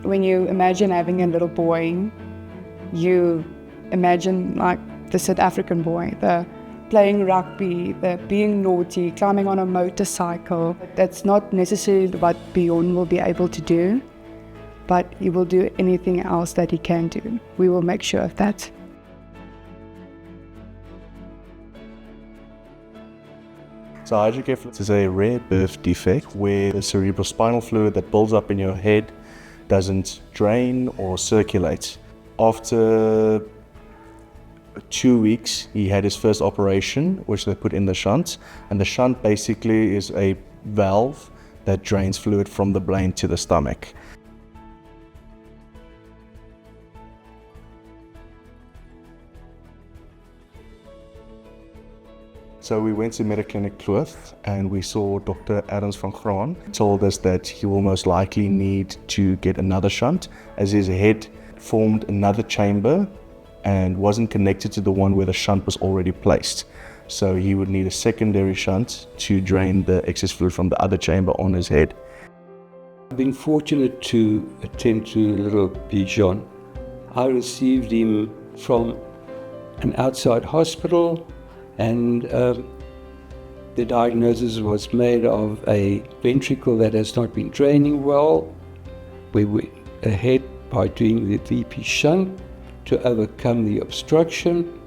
When you imagine having a little boy, you imagine like the South African boy, the playing rugby, the being naughty, climbing on a motorcycle. That's not necessarily what Bijon will be able to do, but he will do anything else that he can do. We will make sure of that. So hydrocephalus is a rare birth defect where the cerebrospinal fluid that builds up in your head doesn't drain or circulate. After 2 weeks, he had his first operation, which they put in the shunt, and the shunt basically is a valve that drains fluid from the brain to the stomach. So we went to Mediclinic Kloof and we saw Dr. Adams van Graan. He told us that he will most likely need to get another shunt as his head formed another chamber and wasn't connected to the one where the shunt was already placed. So he would need a secondary shunt to drain the excess fluid from the other chamber on his head. I've been fortunate to attend to little Bijon. I received him from an outside hospital, and the diagnosis was made of a ventricle that has not been draining well. We went ahead by doing the VP shunt to overcome the obstruction,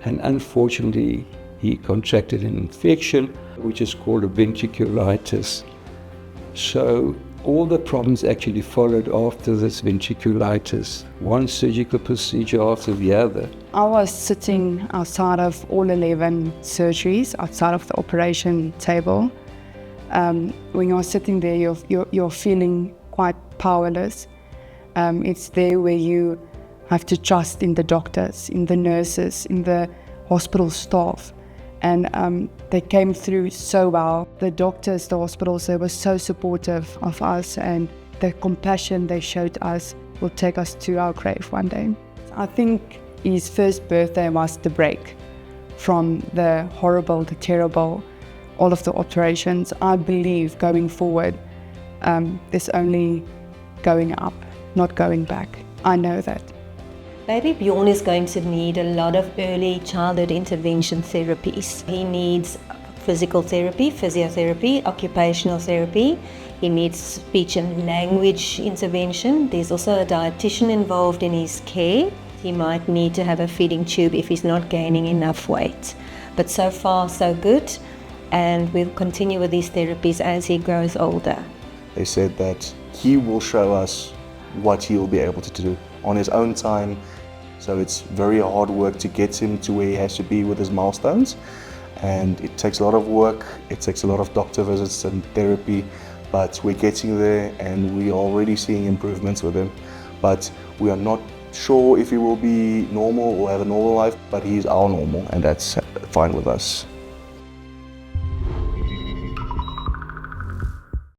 and unfortunately he contracted an infection which is called a ventriculitis. So all the problems actually followed after this ventriculitis, one surgical procedure after the other. I was sitting outside of all 11 surgeries, outside of the operation table. When you're sitting there, you're feeling quite powerless. It's there where you have to trust in the doctors, in the nurses, in the hospital staff. And they came through so well. The doctors, the hospitals, they were so supportive of us, and the compassion they showed us will take us to our grave one day. I think his first birthday was the break from the horrible, the terrible, all of the operations. I believe going forward, there's only going up, not going back. I know that. Baby Bijon is going to need a lot of early childhood intervention therapies. He needs physical therapy, physiotherapy, occupational therapy. He needs speech and language intervention. There's also a dietitian involved in his care. He might need to have a feeding tube if he's not gaining enough weight. But so far, so good. And we'll continue with these therapies as he grows older. They said that he will show us what he will be able to do on his own time. So it's very hard work to get him to where he has to be with his milestones. And it takes a lot of work, it takes a lot of doctor visits and therapy, but we're getting there and we're already seeing improvements with him. But we are not sure if he will be normal or have a normal life, but he's our normal, and that's fine with us.